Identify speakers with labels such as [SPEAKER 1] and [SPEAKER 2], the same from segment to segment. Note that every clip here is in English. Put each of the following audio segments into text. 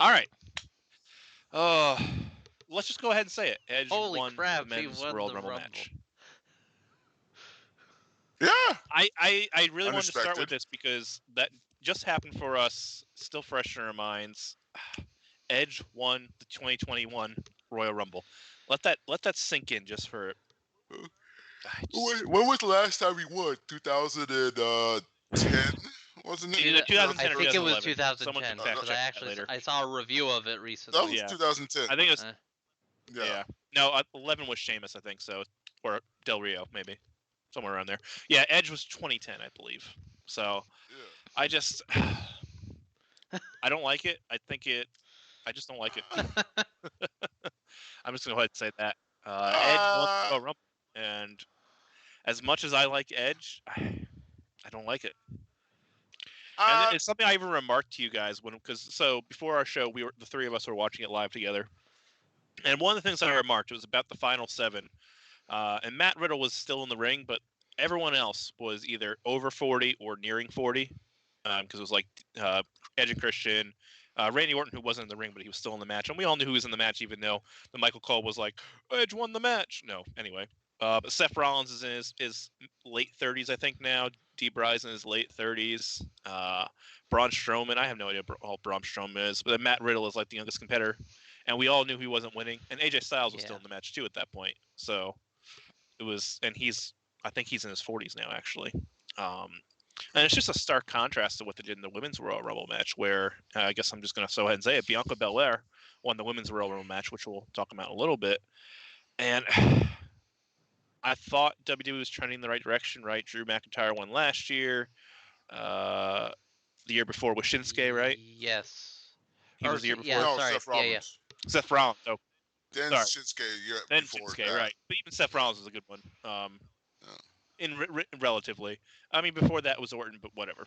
[SPEAKER 1] All right. Let's just go ahead and say it. Edge
[SPEAKER 2] Holy
[SPEAKER 1] won
[SPEAKER 2] crap,
[SPEAKER 1] the
[SPEAKER 2] he
[SPEAKER 1] men's
[SPEAKER 2] won
[SPEAKER 1] Royal
[SPEAKER 2] the
[SPEAKER 1] Rumble
[SPEAKER 2] Rumble.
[SPEAKER 1] match.
[SPEAKER 3] Yeah.
[SPEAKER 1] I really wanted to start
[SPEAKER 3] Unexpected.
[SPEAKER 1] with this because that just happened for us, still fresh in our minds. Edge won the 2021 Royal Rumble. Let that sink in just for.
[SPEAKER 3] When was the last time we won? 2010, wasn't it?
[SPEAKER 1] Either 2010
[SPEAKER 2] I
[SPEAKER 1] or
[SPEAKER 2] think it was
[SPEAKER 1] 2011.
[SPEAKER 2] 2010
[SPEAKER 1] Someone can fact
[SPEAKER 2] because
[SPEAKER 1] check that later.
[SPEAKER 2] I saw a review of it
[SPEAKER 3] That
[SPEAKER 2] recently.
[SPEAKER 3] was
[SPEAKER 1] Yeah.
[SPEAKER 3] 2010.
[SPEAKER 1] I think it was.
[SPEAKER 3] Yeah.
[SPEAKER 1] No, 11 was Sheamus, I think so, or Del Rio maybe, somewhere around there. Yeah, Edge was 2010, I believe. So I just, I don't like it. I just don't like it. I'm just gonna go ahead and say that. Edge won the Royal Rumble, and as much as I like Edge, I don't like it. And it's something I even remarked to you guys so before our show, the three of us were watching it live together, and one of the things I remarked was about the final 7, and Matt Riddle was still in the ring, but everyone else was either over 40 or nearing 40, because it was like Edge and Christian. Randy Orton, who wasn't in the ring, but he was still in the match. And we all knew who was in the match, even though the Michael Cole was like, Edge won the match. No, anyway. But Seth Rollins is in his late 30s, I think, now. D. Bryce in his late 30s. Braun Strowman, I have no idea how Braun Strowman is. But then Matt Riddle is like the youngest competitor. And we all knew he wasn't winning. And AJ Styles was still in the match, too, at that point. So it was, and I think he's in his 40s now, actually. And it's just a stark contrast to what they did in the Women's Royal Rumble match, where I guess I'm just going to go ahead and say it. Bianca Belair won the Women's Royal Rumble match, which we'll talk about in a little bit. And I thought WWE was trending in the right direction, right? Drew McIntyre won last year. The year before was Shinsuke, right?
[SPEAKER 2] Yes.
[SPEAKER 1] He was the year before.
[SPEAKER 2] Yeah,
[SPEAKER 3] No,
[SPEAKER 2] sorry.
[SPEAKER 3] Seth Rollins.
[SPEAKER 1] Seth Rollins. Oh,
[SPEAKER 3] Then
[SPEAKER 1] sorry.
[SPEAKER 3] Shinsuke.
[SPEAKER 1] Then
[SPEAKER 3] before
[SPEAKER 1] Shinsuke,
[SPEAKER 3] that.
[SPEAKER 1] right? But even Seth Rollins was a good one. In relatively, I mean, before that was Orton, but whatever.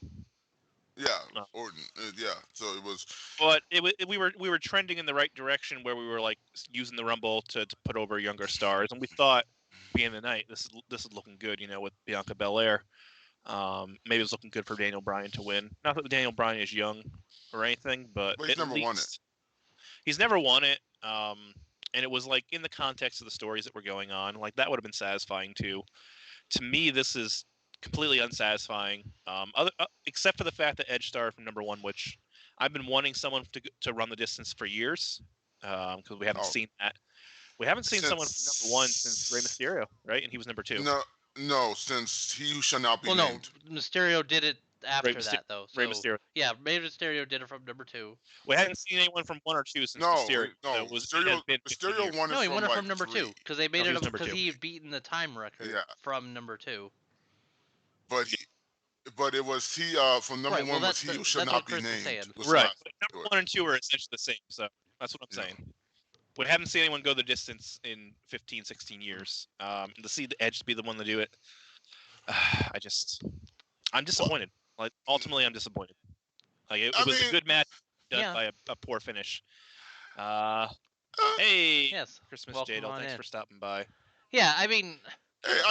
[SPEAKER 3] Yeah, Orton. Yeah, so it was.
[SPEAKER 1] But we were trending in the right direction where we were like using the Rumble to put over younger stars, and we thought, being the night, this is looking good, with Bianca Belair. Maybe it was looking good for Daniel Bryan to win. Not that Daniel Bryan is young or anything, but
[SPEAKER 3] he's never won it.
[SPEAKER 1] He's never won it. And it was like in the context of the stories that were going on, like that would have been satisfying too. To me, this is completely unsatisfying. Except for the fact that Edge started from number 1, which I've been wanting someone to run the distance for years, because we haven't seen that. We haven't seen someone from number 1 since Rey Mysterio, right? And he was number 2.
[SPEAKER 3] No, since he who shall not be named.
[SPEAKER 2] No, Mysterio did it after that, though. So,
[SPEAKER 1] Rey Mysterio.
[SPEAKER 2] Yeah, Rey Mysterio did it from number 2.
[SPEAKER 1] We hadn't seen anyone from 1 or 2 since Mysterio.
[SPEAKER 3] No, Mysterio won it.
[SPEAKER 2] No, he won it from
[SPEAKER 3] like
[SPEAKER 2] number 2 because they made it because he had beaten the time record from number 2.
[SPEAKER 3] But it was he from number 1 was he who shall not be named.
[SPEAKER 1] Right, number 1 and 2 are essentially the same. So that's what I'm saying. We haven't seen anyone go the distance in 15, 16 years. To see the Edge be the one to do it, I'm disappointed. Like ultimately, I'm disappointed. Like it was a good match done by a poor finish. Hey,
[SPEAKER 2] yes,
[SPEAKER 1] Christmas Jadal, thanks for stopping by.
[SPEAKER 2] Yeah, I mean,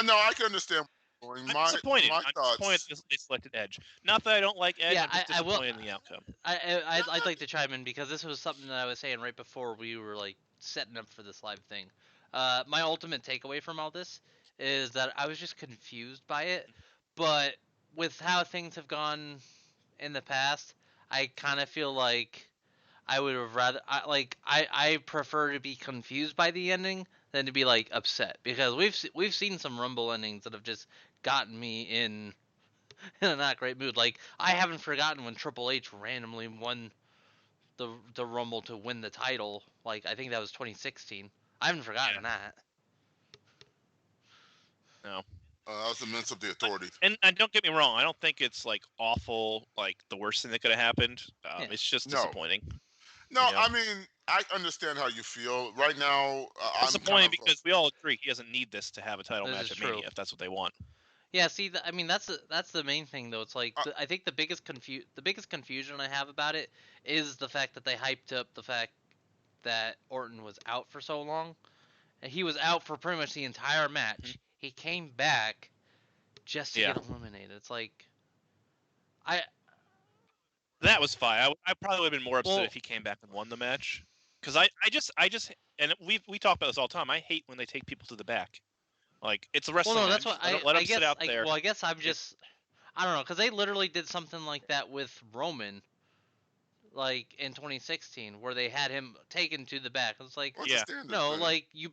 [SPEAKER 3] no, I can understand.
[SPEAKER 1] I'm disappointed. I'm disappointed they selected Edge. Not that I don't like Edge. I'm just disappointed in the outcome.
[SPEAKER 2] I'd like to chime in because this was something that I was saying right before we were like setting up for this live thing. My ultimate takeaway from all this is that I was just confused by it, but with how things have gone in the past, I kind of feel like I would have rather I prefer to be confused by the ending than to be like upset, because we've seen some Rumble endings that have just gotten me in a not great mood. Like I haven't forgotten when Triple H randomly won the Rumble to win the title. Like I think that was 2016. I haven't forgotten that.
[SPEAKER 1] No.
[SPEAKER 3] That was immense of the authority.
[SPEAKER 1] And don't get me wrong, I don't think it's like awful, like the worst thing that could have happened. It's just disappointing.
[SPEAKER 3] No, I mean, I understand how you feel. Right now, I'm
[SPEAKER 1] disappointed because we all agree he doesn't need this to have a title match at Mania if that's what they want.
[SPEAKER 2] Yeah, see, I mean that's the main thing though. It's like I think the biggest confusion I have about it is the fact that they hyped up the fact that Orton was out for so long. And he was out for pretty much the entire match. Mm-hmm. He came back just to get eliminated. It's like
[SPEAKER 1] That was fine. I probably would have been more upset
[SPEAKER 2] Well-
[SPEAKER 1] if he came back and won the match. Because I just, and we talk about this all the time. I hate when they take people to the back. Like, it's a
[SPEAKER 2] Well,
[SPEAKER 1] wrestling
[SPEAKER 2] no, that's
[SPEAKER 1] match.
[SPEAKER 2] what
[SPEAKER 1] Let them
[SPEAKER 2] guess.
[SPEAKER 1] sit out there.
[SPEAKER 2] Well, I guess I'm just. I don't know, because they literally did something like that with Roman, like in 2016, where they had him taken to the back. It's like,
[SPEAKER 3] What's
[SPEAKER 1] Yeah.
[SPEAKER 3] the standard
[SPEAKER 2] no,
[SPEAKER 3] thing?
[SPEAKER 2] like you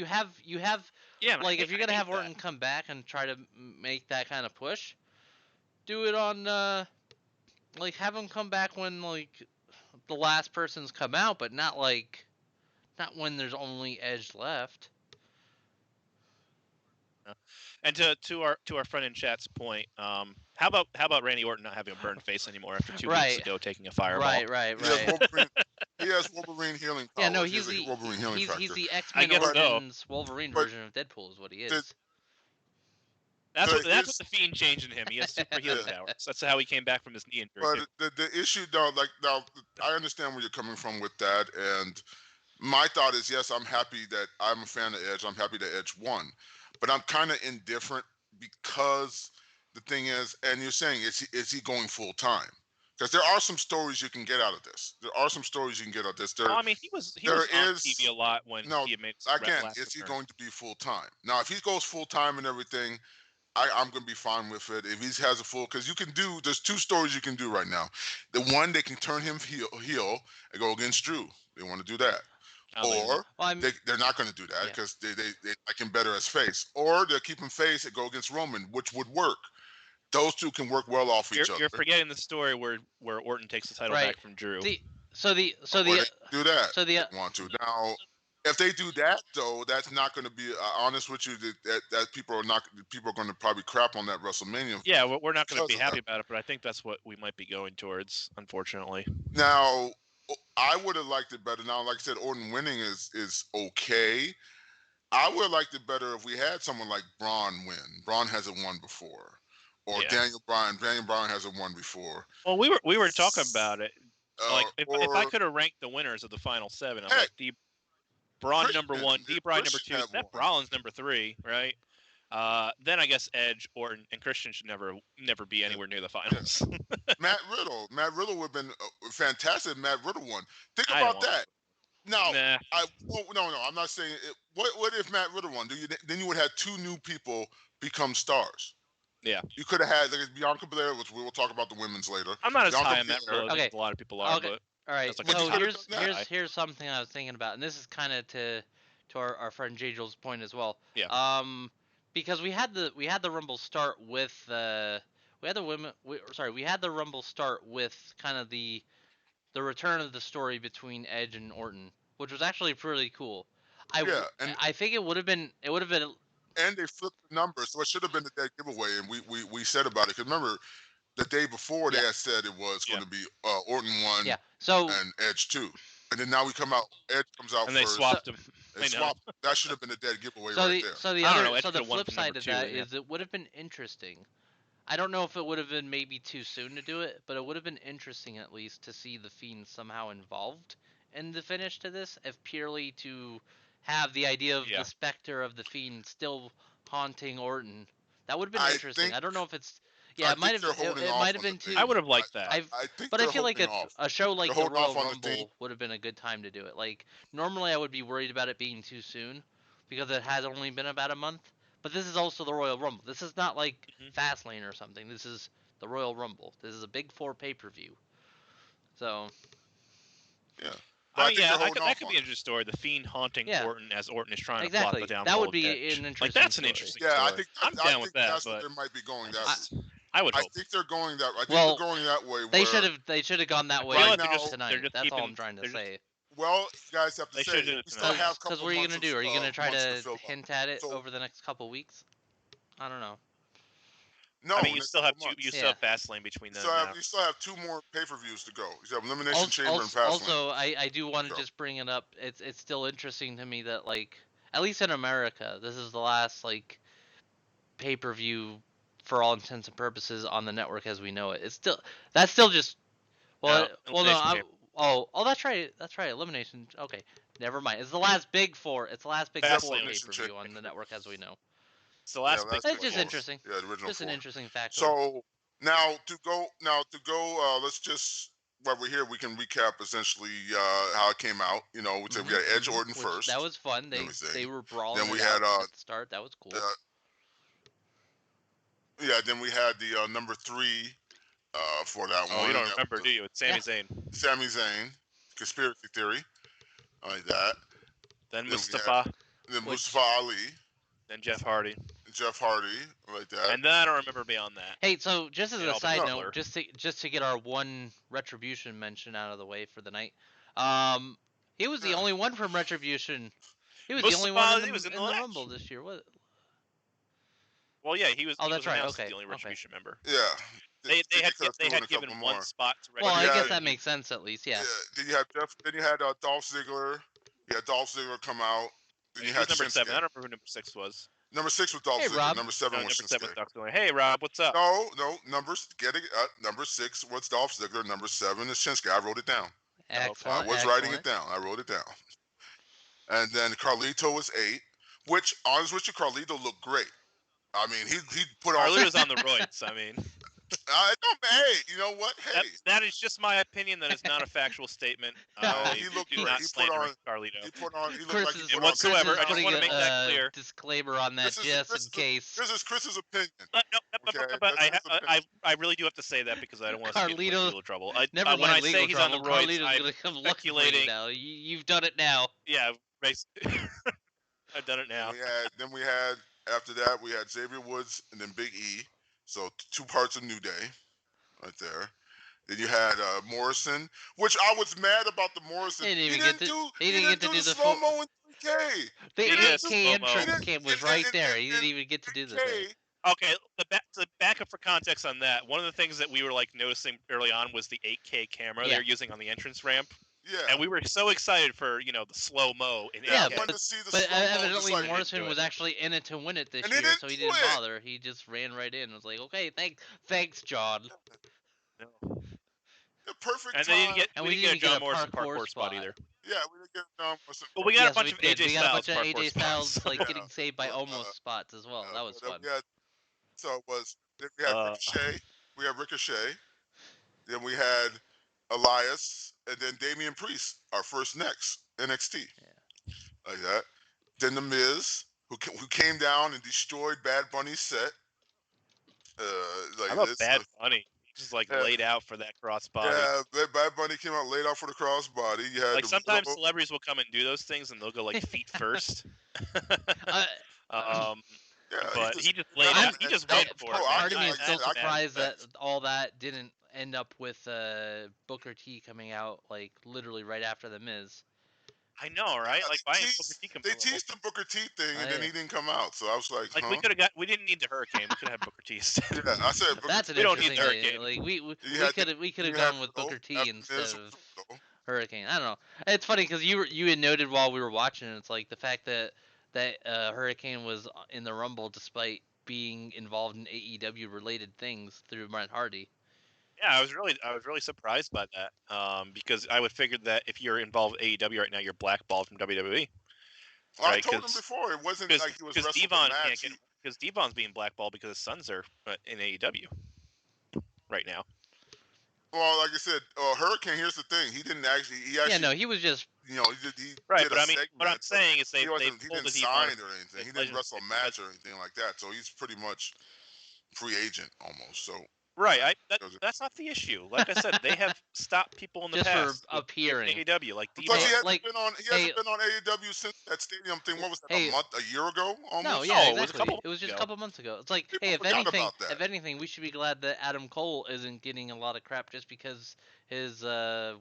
[SPEAKER 2] have
[SPEAKER 1] Yeah, and I
[SPEAKER 2] like
[SPEAKER 1] hate-
[SPEAKER 2] if you're
[SPEAKER 1] I
[SPEAKER 2] gonna
[SPEAKER 1] hate
[SPEAKER 2] have
[SPEAKER 1] that.
[SPEAKER 2] Orton come back and try to make that kind of push, do it on like have him come back when like the last person's come out, but not when there's only Edge left.
[SPEAKER 1] And to our friend in chat's point, how about Randy Orton not having a burned face anymore after 2 weeks
[SPEAKER 2] Right.
[SPEAKER 1] ago taking a fireball?
[SPEAKER 2] Right.
[SPEAKER 3] He has Wolverine healing powers.
[SPEAKER 2] Yeah, no,
[SPEAKER 3] He has
[SPEAKER 2] he's
[SPEAKER 3] a Wolverine healing factor.
[SPEAKER 2] he's the X-Men
[SPEAKER 1] guess so.
[SPEAKER 2] Origins Wolverine
[SPEAKER 3] But-
[SPEAKER 2] version of Deadpool is what he is.
[SPEAKER 3] Did-
[SPEAKER 1] That's
[SPEAKER 3] But
[SPEAKER 1] what the Fiend changed in him. He has super healing
[SPEAKER 3] Yeah.
[SPEAKER 1] powers. That's how he came back from his knee injury.
[SPEAKER 3] But the issue, though, like now, I understand where you're coming from with that, and my thought is, yes, I'm happy that I'm a fan of Edge. I'm happy that Edge won, but I'm kind of indifferent because the thing is, and you're saying, is he going full time? Because there are some stories you can get out of this. There are some stories you can get out of this.
[SPEAKER 1] Well, I mean, he was
[SPEAKER 3] there
[SPEAKER 1] on
[SPEAKER 3] is-
[SPEAKER 1] TV a lot when
[SPEAKER 3] no,
[SPEAKER 1] he had made his
[SPEAKER 3] Again,
[SPEAKER 1] last
[SPEAKER 3] is he
[SPEAKER 1] return.
[SPEAKER 3] going to be full time? Now, if he goes full time and everything, I'm going to be fine with it. If he has a full, because you can do, there's two stories you can do right now. The one, they can turn him heel and go against Drew. They want to do that.
[SPEAKER 1] I don't think
[SPEAKER 3] Or
[SPEAKER 2] Well, I'm,
[SPEAKER 3] they're not going to do that
[SPEAKER 2] Yeah.
[SPEAKER 3] because they like him better as face. Or they'll keep him face and go against Roman, which would work. Those two can work well off each
[SPEAKER 1] you're
[SPEAKER 3] other.
[SPEAKER 1] forgetting the story where Orton takes the title
[SPEAKER 2] Right.
[SPEAKER 1] back from Drew.
[SPEAKER 3] Or they do that.
[SPEAKER 2] so the
[SPEAKER 3] if they want to. Now, if they do that though, that's not going to be honest with you. That people are going to probably crap on that WrestleMania.
[SPEAKER 1] Yeah, we're not going to
[SPEAKER 3] Because
[SPEAKER 1] be
[SPEAKER 3] of
[SPEAKER 1] happy about it, but I think that's what we might be going towards, unfortunately.
[SPEAKER 3] Now, I would have liked it better. Now, like I said, Orton winning is okay. I would have liked it better if we had someone like Braun win. Braun hasn't won before. Or
[SPEAKER 1] Yeah.
[SPEAKER 3] Daniel Bryan. Daniel Bryan hasn't won before.
[SPEAKER 1] Well, we were talking about it. Like if I
[SPEAKER 3] Or
[SPEAKER 1] could have ranked the winners of the final 7, I'm
[SPEAKER 3] Heck,
[SPEAKER 1] like Braun
[SPEAKER 3] Christian-
[SPEAKER 1] number 1, D Bryan number 2,
[SPEAKER 3] Christian had
[SPEAKER 1] Seth
[SPEAKER 3] one.
[SPEAKER 1] Rollins number 3, right? Then I guess Edge, Orton, and Christian should never be anywhere near the finals.
[SPEAKER 3] Matt Riddle. Matt Riddle would have been fantastic if Matt Riddle won. Think
[SPEAKER 1] I don't
[SPEAKER 3] about
[SPEAKER 1] want
[SPEAKER 3] that. Now,
[SPEAKER 1] Nah.
[SPEAKER 3] no, I'm not saying it. What if Matt Riddle won? Then you would have 2 new people become stars.
[SPEAKER 1] Yeah.
[SPEAKER 3] You could have had like Bianca Belair, which we will talk about the women's later.
[SPEAKER 1] I'm not as
[SPEAKER 3] Bianca
[SPEAKER 1] high on Matt
[SPEAKER 3] Belair.
[SPEAKER 1] Riddle
[SPEAKER 2] Okay.
[SPEAKER 1] as a lot of people are,
[SPEAKER 2] Okay.
[SPEAKER 1] but
[SPEAKER 2] all right.
[SPEAKER 1] That's like
[SPEAKER 2] So
[SPEAKER 3] a-
[SPEAKER 2] here's something I was thinking about, and this is kind of to our friend J. Joel's point as well.
[SPEAKER 1] Yeah.
[SPEAKER 2] Because we had the Rumble start with we had the Rumble start with kind of the return of the story between Edge and Orton, which was actually pretty cool. I think it would have been
[SPEAKER 3] And they flipped the numbers, so it should have been the dead giveaway. And we said about it because remember the day before they
[SPEAKER 2] Yeah.
[SPEAKER 3] had said it was going
[SPEAKER 1] Yeah.
[SPEAKER 3] to be Orton 1
[SPEAKER 2] yeah. So
[SPEAKER 3] and Edge 2, and then now we come out. Edge comes out
[SPEAKER 1] and they
[SPEAKER 3] first.
[SPEAKER 1] swapped them.
[SPEAKER 3] They
[SPEAKER 1] I know.
[SPEAKER 3] swapped. That should have been the dead giveaway
[SPEAKER 2] so
[SPEAKER 3] right
[SPEAKER 2] the
[SPEAKER 3] there.
[SPEAKER 2] so the
[SPEAKER 1] I don't
[SPEAKER 2] other
[SPEAKER 1] know, Edge
[SPEAKER 2] so the
[SPEAKER 1] could've won
[SPEAKER 2] flip
[SPEAKER 1] from
[SPEAKER 2] side
[SPEAKER 1] number
[SPEAKER 2] of
[SPEAKER 1] 2,
[SPEAKER 2] that
[SPEAKER 1] yeah.
[SPEAKER 2] is it would have been interesting. I don't know if it would have been maybe too soon to do it, but it would have been interesting at least to see the Fiend somehow involved in the finish to this, if purely to have the idea of
[SPEAKER 1] Yeah.
[SPEAKER 2] the specter of the Fiend still haunting Orton. That would have been
[SPEAKER 3] I
[SPEAKER 2] interesting.
[SPEAKER 3] think-
[SPEAKER 2] I don't know if it's
[SPEAKER 3] I
[SPEAKER 2] it might
[SPEAKER 3] think
[SPEAKER 2] have
[SPEAKER 3] they're holding
[SPEAKER 2] it
[SPEAKER 3] off
[SPEAKER 2] might have
[SPEAKER 3] on the
[SPEAKER 2] been too.
[SPEAKER 3] Fiend.
[SPEAKER 1] I would have liked that.
[SPEAKER 2] I've-
[SPEAKER 3] I think
[SPEAKER 2] But I
[SPEAKER 3] they're
[SPEAKER 2] feel like
[SPEAKER 3] holding off.
[SPEAKER 2] a show like
[SPEAKER 3] They're
[SPEAKER 2] the
[SPEAKER 3] holding off
[SPEAKER 2] Royal
[SPEAKER 3] on the thing.
[SPEAKER 2] Rumble would have been a good time to do it. Like normally I would be worried about it being too soon because it has only been about a month. But this is also the Royal Rumble. This is not like
[SPEAKER 1] Mhm.
[SPEAKER 2] Fastlane or something. This is the Royal Rumble. This is a big 4 pay-per-view. So
[SPEAKER 3] Yeah.
[SPEAKER 1] I mean,
[SPEAKER 3] think
[SPEAKER 1] yeah,
[SPEAKER 3] they're holding
[SPEAKER 1] that
[SPEAKER 3] off
[SPEAKER 1] could
[SPEAKER 3] on
[SPEAKER 1] be
[SPEAKER 3] it.
[SPEAKER 1] an interesting story. The Fiend haunting
[SPEAKER 2] Yeah.
[SPEAKER 1] Orton as Orton is trying
[SPEAKER 2] exactly,
[SPEAKER 1] to plot the downfall
[SPEAKER 2] that would
[SPEAKER 1] of
[SPEAKER 2] be
[SPEAKER 1] Edge.
[SPEAKER 2] an interesting.
[SPEAKER 1] Like that's an
[SPEAKER 2] story.
[SPEAKER 1] interesting
[SPEAKER 3] Yeah, I
[SPEAKER 1] story.
[SPEAKER 3] think
[SPEAKER 1] I'm down with that,
[SPEAKER 3] that's what
[SPEAKER 1] but
[SPEAKER 3] they might be going
[SPEAKER 1] I
[SPEAKER 3] that.
[SPEAKER 1] just- I would
[SPEAKER 3] I
[SPEAKER 1] hope.
[SPEAKER 3] think they're going that. I think
[SPEAKER 2] Well,
[SPEAKER 3] they're going that way.
[SPEAKER 2] They
[SPEAKER 3] where-
[SPEAKER 2] should have gone that
[SPEAKER 1] I
[SPEAKER 2] way
[SPEAKER 3] feel
[SPEAKER 1] like
[SPEAKER 3] like they're just-
[SPEAKER 2] tonight.
[SPEAKER 1] they're just
[SPEAKER 2] That's all
[SPEAKER 1] keeping-
[SPEAKER 2] I'm trying to
[SPEAKER 1] they're just-
[SPEAKER 2] say.
[SPEAKER 3] Well, you guys have to
[SPEAKER 1] They
[SPEAKER 3] say
[SPEAKER 1] should do it
[SPEAKER 3] we still
[SPEAKER 1] tonight.
[SPEAKER 3] have a couple
[SPEAKER 2] Because what are you
[SPEAKER 3] months
[SPEAKER 2] gonna do?
[SPEAKER 3] of,
[SPEAKER 2] Are you gonna try
[SPEAKER 3] months
[SPEAKER 2] to
[SPEAKER 3] fill up.
[SPEAKER 2] hint at it
[SPEAKER 3] So-
[SPEAKER 2] over the next couple weeks? I don't know.
[SPEAKER 3] No,
[SPEAKER 1] I mean, you
[SPEAKER 3] next
[SPEAKER 1] still have
[SPEAKER 3] couple months.
[SPEAKER 1] you still have Fastlane between them. now.
[SPEAKER 3] You still have 2 more pay-per-views to go. You have Elimination Chamber and
[SPEAKER 2] Also,
[SPEAKER 3] Fastlane.
[SPEAKER 2] I do want to
[SPEAKER 3] So.
[SPEAKER 2] just bring it up. It's still interesting to me that like at least in America, this is the last like pay-per-view for all intents and purposes on the network as we know it. That's still just well no
[SPEAKER 1] Elimination
[SPEAKER 2] I'm,
[SPEAKER 1] Chamber.
[SPEAKER 2] that's right Elimination. Okay, never mind. It's the last big 4. It's the last big
[SPEAKER 1] Fastlane.
[SPEAKER 2] 4
[SPEAKER 3] Elimination
[SPEAKER 2] pay-per-view
[SPEAKER 3] Chamber.
[SPEAKER 2] on the network as we know.
[SPEAKER 1] It's the last
[SPEAKER 3] Yeah,
[SPEAKER 1] big
[SPEAKER 3] that's
[SPEAKER 2] It's just
[SPEAKER 3] four.
[SPEAKER 2] interesting.
[SPEAKER 3] Yeah, the original
[SPEAKER 2] Just an
[SPEAKER 3] 4.
[SPEAKER 2] interesting factor.
[SPEAKER 3] So now to go, let's just while we're here, we can recap essentially how it came out. We said we got Edge Orton
[SPEAKER 2] Which,
[SPEAKER 3] first.
[SPEAKER 2] that was fun. They were brawling.
[SPEAKER 3] Then we
[SPEAKER 2] it
[SPEAKER 3] had
[SPEAKER 2] out at the start. That was cool.
[SPEAKER 3] Then we had the number 3 for that one.
[SPEAKER 1] Oh, you don't remember, do you? It's Sami Zayn.
[SPEAKER 3] Sami Zayn, conspiracy theory, like that.
[SPEAKER 1] Then Mustafa.
[SPEAKER 3] Then Mustafa Ali.
[SPEAKER 1] Then Jeff Hardy.
[SPEAKER 3] Like that.
[SPEAKER 1] And then I don't remember beyond that.
[SPEAKER 2] Hey, so just as a side note, just to get our one Retribution mention out of the way for the night, he was the only one from Retribution. He was the only one in the Rumble this year. What?
[SPEAKER 1] Well, yeah, he was.
[SPEAKER 2] Oh, that's right.
[SPEAKER 1] Okay. The only Retribution member.
[SPEAKER 3] Yeah.
[SPEAKER 1] They had given one spot to
[SPEAKER 2] Retribution. Well, I guess that makes sense at least. Yeah.
[SPEAKER 3] Then you had Dolph Ziggler. You had Dolph Ziggler come out. Then you had
[SPEAKER 1] number
[SPEAKER 3] Shinsuke.
[SPEAKER 1] 7. I don't remember who number 6 was.
[SPEAKER 3] Number 6 was Dolph Ziggler.
[SPEAKER 2] Rob.
[SPEAKER 3] Number 7 was Shinsuke.
[SPEAKER 1] Hey, Rob, what's up?
[SPEAKER 3] No. Number 6 was Dolph Ziggler. Number 7 is Shinsuke. I wrote it down.
[SPEAKER 2] Excellent.
[SPEAKER 3] I was writing it down. I wrote it down. And then Carlito was 8. Which, honest with you, Carlito looked great. I mean, he put on.
[SPEAKER 1] Carlito's on the roids. I mean.
[SPEAKER 3] Hey, you know what? Hey,
[SPEAKER 1] that is just my opinion. That is not a factual statement.
[SPEAKER 3] He looked great. He put on
[SPEAKER 1] Carlito.
[SPEAKER 3] He looked like he put on
[SPEAKER 1] whatsoever. I just want to make that clear.
[SPEAKER 2] Disclaimer on that, just in case.
[SPEAKER 3] This is Chris's opinion.
[SPEAKER 1] But I really do have to say that because I don't want to get in legal trouble.
[SPEAKER 2] Never
[SPEAKER 1] when I say he's on the roids,
[SPEAKER 2] Carlito's
[SPEAKER 1] I'm
[SPEAKER 2] gonna come
[SPEAKER 1] speculating.
[SPEAKER 2] Now. You've done it now.
[SPEAKER 1] Yeah, basically. I've done it now.
[SPEAKER 3] Then we had after that we had Xavier Woods and then Big E. So 2 parts of New Day. Right there. Then you had Morrison, which I was mad about the Morrison.
[SPEAKER 2] He didn't get to do the
[SPEAKER 3] slow-mo in 3K.
[SPEAKER 2] The 8K entrance was right there. He didn't even get to do the thing.
[SPEAKER 1] Okay, the backup for context on that. One of the things that we were noticing early on was the 8K camera they're using on the entrance ramp.
[SPEAKER 3] Yeah.
[SPEAKER 1] And we were so excited for the slow-mo in 8K.
[SPEAKER 3] I wanted to see the
[SPEAKER 2] but
[SPEAKER 3] slow-mo,
[SPEAKER 2] evidently Morrison was actually in it to win it this year, so he didn't bother. He just ran right in and was like, "Okay, thanks, John."
[SPEAKER 1] No.
[SPEAKER 3] The perfect
[SPEAKER 1] and
[SPEAKER 3] time.
[SPEAKER 1] We didn't get a John Morrison parkour spot either.
[SPEAKER 3] Yeah, we didn't get John Morrison.
[SPEAKER 1] But we got a bunch of AJ Styles.
[SPEAKER 2] We got a bunch of AJ Styles getting saved by almost spots as well. That was fun.
[SPEAKER 3] So it was. Then we had Ricochet. We had Ricochet. Then we had Elias, and then Damian Priest, our first NXT. Yeah. Like that. Then The Miz, who came down and destroyed Bad Bunny's set.
[SPEAKER 1] How about Bad Bunny? He just laid out for that crossbody.
[SPEAKER 3] Yeah, Bad Bunny came out laid out for the crossbody. You had
[SPEAKER 1] sometimes celebrities will come and do those things, and they'll go feet first. But he just laid out. He just went for it.
[SPEAKER 2] Part of me is still surprised that all that didn't end up with Booker T coming out literally right after The Miz.
[SPEAKER 1] I know, right?
[SPEAKER 3] They teased the Booker T thing, and then he didn't come out. So I was like, huh?
[SPEAKER 1] we didn't need the Hurricane. We could have had Booker T instead.
[SPEAKER 3] Yeah, I said
[SPEAKER 2] that's an interesting thing. We could have gone with Booker T instead of Hurricane. I don't know. It's funny because you had noted while we were watching, it's the fact that Hurricane was in the Rumble despite being involved in AEW related things through Matt Hardy.
[SPEAKER 1] Yeah, I was really surprised by that because I would figure that if you're involved with AEW right now, you're blackballed from WWE.
[SPEAKER 3] Well, I told him before it wasn't like he was wrestling
[SPEAKER 1] Devon can't get because Devon's being blackballed because his sons are in AEW right now.
[SPEAKER 3] Well, like I said, Hurricane. Here's the thing: he didn't actually.
[SPEAKER 2] Yeah, no, he was just.
[SPEAKER 3] He
[SPEAKER 1] right,
[SPEAKER 3] did
[SPEAKER 1] but I mean, what I'm saying is he
[SPEAKER 3] didn't sign or anything. He didn't wrestle a match or anything like that. So he's pretty much free agent almost. So.
[SPEAKER 1] Right, that's not the issue. Like I said, they have stopped people in the
[SPEAKER 2] just
[SPEAKER 1] past
[SPEAKER 2] for appearing.
[SPEAKER 1] AEW,
[SPEAKER 3] But he hasn't been on AEW since that stadium thing. What was that? A year ago? Almost.
[SPEAKER 2] No, yeah, exactly. It was just a couple months ago. It's if anything, we should be glad that Adam Cole isn't getting a lot of crap just because his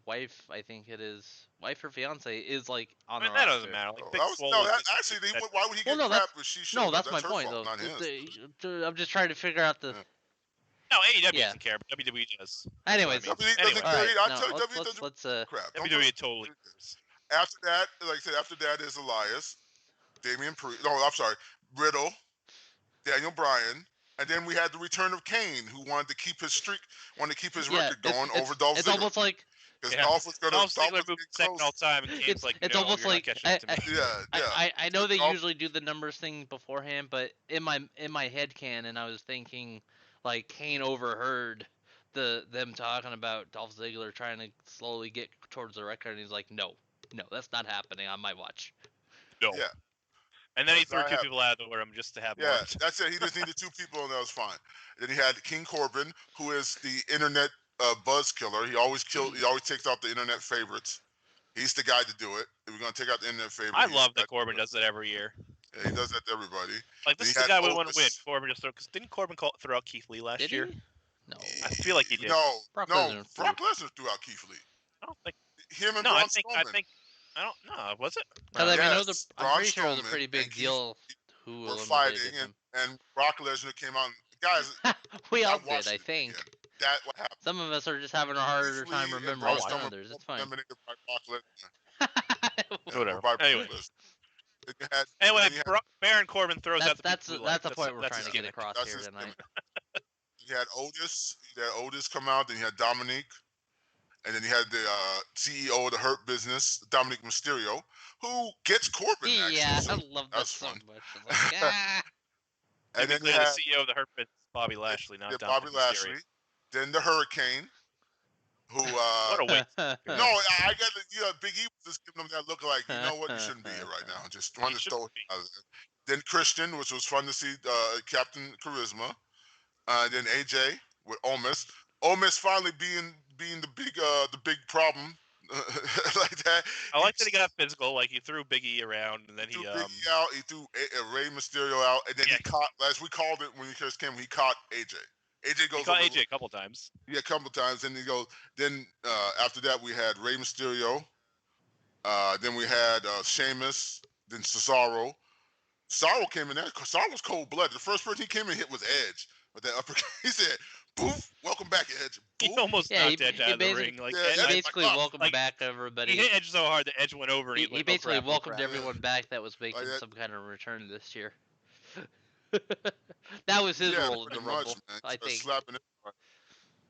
[SPEAKER 2] wife, I think it is wife or fiance, is on the roster.
[SPEAKER 1] That doesn't matter.
[SPEAKER 3] Why would he get crap if she showed up?
[SPEAKER 2] That's my point, though. I'm just trying to figure out the.
[SPEAKER 1] No, AEW doesn't care, but WWE does.
[SPEAKER 2] Anyways,
[SPEAKER 3] WWE doesn't care.
[SPEAKER 2] Let's
[SPEAKER 1] WWE totally cares.
[SPEAKER 3] After that, like I said, after that is Elias, Damian Priest. No, I'm sorry, Riddle, Daniel Bryan, and then we had the return of Kane, who wanted to keep his record going over Dolph Ziggler.
[SPEAKER 2] It's almost like.
[SPEAKER 3] Because Dolph was going to.
[SPEAKER 1] Dolph Ziggler moved second all time, and Kane's
[SPEAKER 2] it's almost like. I know they
[SPEAKER 3] Dolph
[SPEAKER 2] usually do the numbers thing beforehand, but in my head canon, I was thinking. Kane overheard them talking about Dolph Ziggler trying to slowly get towards the record, and he's like, no, that's not happening on my watch.
[SPEAKER 1] No.
[SPEAKER 3] Yeah.
[SPEAKER 1] And then he
[SPEAKER 3] That's
[SPEAKER 1] threw
[SPEAKER 3] not
[SPEAKER 1] two people out of the room just to have
[SPEAKER 3] Yeah,
[SPEAKER 1] more.
[SPEAKER 3] that's it. He just needed 2 people, and that was fine. Then he had King Corbin, who is the internet buzz killer. He always takes out the internet favorites. He's the guy to do it. If we're gonna take out the internet favorites,
[SPEAKER 1] I love that Corbin does that every year.
[SPEAKER 3] Yeah, he does that to everybody.
[SPEAKER 1] Like, this is the guy we want to win. Corbin just because didn't Corbin throw out Keith Lee last year?
[SPEAKER 2] No.
[SPEAKER 1] I feel like he did.
[SPEAKER 3] No,
[SPEAKER 2] Brock
[SPEAKER 3] Lesnar threw out Keith Lee.
[SPEAKER 1] I don't think.
[SPEAKER 3] Him and
[SPEAKER 1] No,
[SPEAKER 3] Braun
[SPEAKER 1] I think. I don't know. Was it?
[SPEAKER 2] Because
[SPEAKER 3] Yes,
[SPEAKER 2] I'm pretty sure it was a
[SPEAKER 3] Braun
[SPEAKER 2] pretty big deal. Who
[SPEAKER 3] were fighting, and Brock Lesnar came out. Guys,
[SPEAKER 2] we all did, I think.
[SPEAKER 3] Again. That what happened.
[SPEAKER 2] Some of us are just having a harder time remembering than others. It's fine.
[SPEAKER 1] Whatever. Anyway, Baron Corbin throws out the
[SPEAKER 2] that's the point we're trying to get across here tonight.
[SPEAKER 3] You had Otis come out, then you had Dominic, and then you had the CEO of the Hurt Business, Dominic Mysterio, who gets Corbin.
[SPEAKER 2] Yeah, I love that so much. Like,
[SPEAKER 1] and then you had the CEO of the Hurt Business, Bobby Lashley, not Dominic
[SPEAKER 3] Bobby Lashley.
[SPEAKER 1] Mysterio.
[SPEAKER 3] Then the Hurricane, who
[SPEAKER 1] what a waste.
[SPEAKER 3] No, I got Big E was just giving them that look like, you know what, you shouldn't be here right now. Just wanted to throw it out there. Then Christian, which was fun to see, Captain Charisma. Then AJ with Omos. Omos finally being the big problem like that.
[SPEAKER 1] I like that he got physical. Like, he threw Big E around, and then he
[SPEAKER 3] threw Big E out. He threw Rey Mysterio out, and then he caught, as we called it when he first came, he caught AJ. AJ goes. He caught
[SPEAKER 1] AJ a couple times.
[SPEAKER 3] Yeah, a couple times. Then he goes. Then after that, we had Rey Mysterio. Then we had Sheamus. Then Cesaro. Cesaro came in there. Cesaro was cold blooded. The first person he came in hit was Edge. But that uppercut, he said, "Poof, welcome back, Edge." Poof.
[SPEAKER 1] He almost knocked Edge out of the ring. Like,
[SPEAKER 2] he basically welcomed back everybody.
[SPEAKER 1] He hit Edge so hard that Edge went over. And
[SPEAKER 2] he basically welcomed everyone back that was making some kind of return this year. That was his role in the Rumble, I think.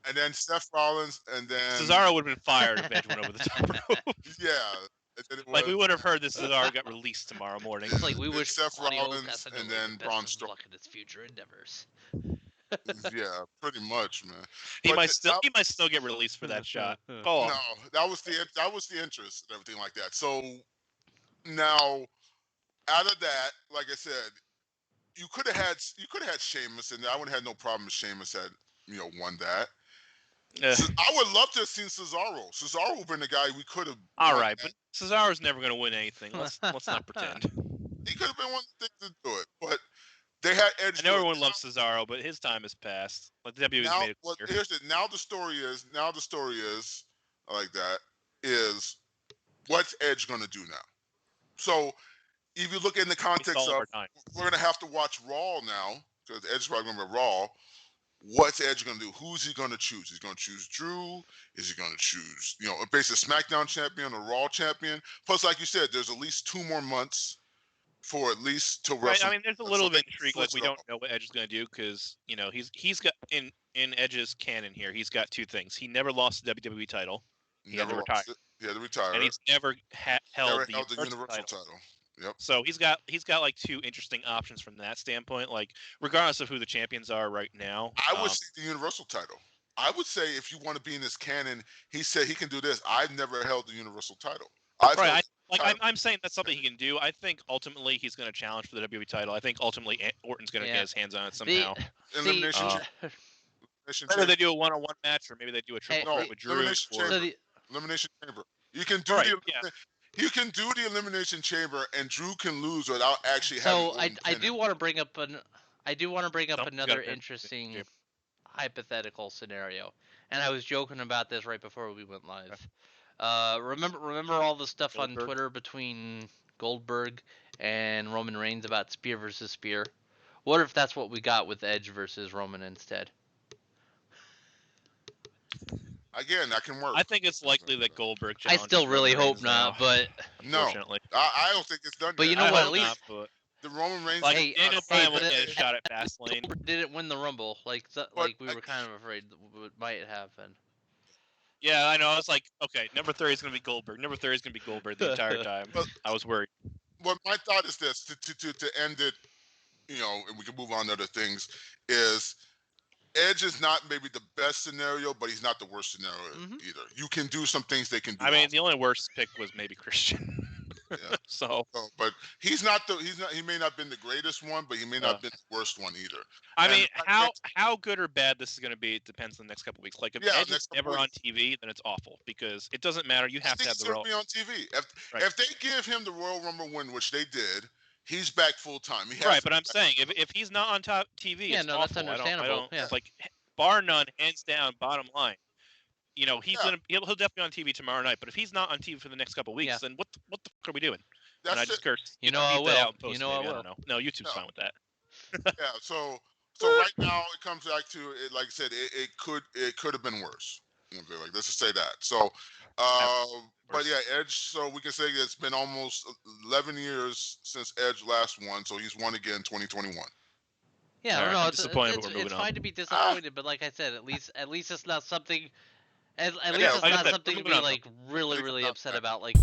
[SPEAKER 3] And then Seth Rollins, and then
[SPEAKER 1] Cesaro would have been fired if Edge went over the top rope.
[SPEAKER 3] Yeah.
[SPEAKER 1] Like, we would have heard this Cesaro got released tomorrow morning.
[SPEAKER 2] It's like we wish
[SPEAKER 3] Seth Rollins and then Braun Strowman
[SPEAKER 2] in his future endeavors.
[SPEAKER 3] Yeah, pretty much, man.
[SPEAKER 1] He might still get released for that shot.
[SPEAKER 3] No, that was the interest and everything like that. So now, out of that, like I said, you could have had Sheamus, and I would have had no problem if Sheamus had won that. So I would love to have seen Cesaro. Cesaro would have been the guy we could have.
[SPEAKER 1] All right, but Cesaro's never going to win anything. Let's not pretend.
[SPEAKER 3] He could have been one of the things to do it, but they had Edge.
[SPEAKER 1] I know everyone loves Cesaro, but his time has passed. Like, the WWE's made it clear.
[SPEAKER 3] Now the story is like that is what's Edge going to do now? So if you look in the context of we're going to have to watch Raw now because Edge is probably going to be Raw. What's Edge going to do? Who's he going to choose? He's going to choose Drew. Is he going to choose, basically SmackDown champion or Raw champion? Plus, like you said, there's at least 2 more months for at least to wrestle.
[SPEAKER 1] Right, I mean, there's a little bit of intrigue. Like, we don't know what Edge is going to do because he's got in Edge's canon here. He's got 2 things. He never lost the WWE title. He had to retire.
[SPEAKER 3] He had to retire.
[SPEAKER 1] And he's never held the
[SPEAKER 3] Universal title. Yep.
[SPEAKER 1] So he's got like 2 interesting options from that standpoint. Like, regardless of who the champions are right now,
[SPEAKER 3] I would see the Universal title. I would say if you want to be in this canon, he said he can do this. I've never held the Universal title. I'm saying that's something he can do. I think ultimately he's going to challenge for the WWE title. I think ultimately Orton's going to get his hands on it somehow. Elimination.
[SPEAKER 1] Whether they do a one-on-one match or maybe they do a triple threat with Drew.
[SPEAKER 3] Elimination Chamber. You can do You can do the Elimination Chamber, and Drew can lose without actually having.
[SPEAKER 2] So I do want to bring up another interesting hypothetical scenario, and I was joking about this right before we went live. Remember all the stuff on Twitter between Goldberg and Roman Reigns about spear versus spear? What if that's what we got with Edge versus Roman instead?
[SPEAKER 3] Again, that can work.
[SPEAKER 1] I think it's likely that Goldberg.
[SPEAKER 2] I still really hope not, but
[SPEAKER 3] no, I don't think it's done.
[SPEAKER 2] But you know what? At least
[SPEAKER 3] the Roman Reigns.
[SPEAKER 1] Daniel Bryan will get a shot at Fastlane.
[SPEAKER 2] Goldberg didn't win the Rumble, like we were kind of afraid it might happen.
[SPEAKER 1] Yeah, I know. I was like, okay, number 30 is going to be Goldberg. Number 30 is going to be Goldberg the entire time. I was worried.
[SPEAKER 3] Well, my thought is this: to end it, and we can move on to other things. Is Edge is not maybe the best scenario, but he's not the worst scenario either. You can do some things they can do.
[SPEAKER 1] I mean, the only worst pick was maybe Christian.
[SPEAKER 3] Yeah.
[SPEAKER 1] So,
[SPEAKER 3] but he may not have been the greatest one, but he may not have been the worst one either.
[SPEAKER 1] I mean, how good or bad this is going to be, it depends on the next couple weeks. Like, if Edge is never on TV, then it's awful, because it doesn't matter. You have to have the Royal.
[SPEAKER 3] Be on TV. If they give him the Royal Rumble win, which they did, he's back full time. Right,
[SPEAKER 1] but I'm saying if he's not on top TV, it's awful.
[SPEAKER 2] That's understandable.
[SPEAKER 1] I don't like, bar none, hands down, bottom line. You know, he'll definitely be on TV tomorrow night. But if he's not on TV for the next couple of weeks, then what the fuck are we doing? And I just curse.
[SPEAKER 2] You know I will.
[SPEAKER 1] I don't know. No, YouTube's fine with that.
[SPEAKER 3] Yeah. So right now it comes back to it. Like I said, it could have been worse. Okay, like let's just say that. So, but yeah, Edge. So we can say it's been almost 11 years since Edge last won. So he's won again 2021.
[SPEAKER 2] Yeah, no, it's fine to be disappointed, but like I said, at least it's not something. At least it's not something to be like really upset about. Like.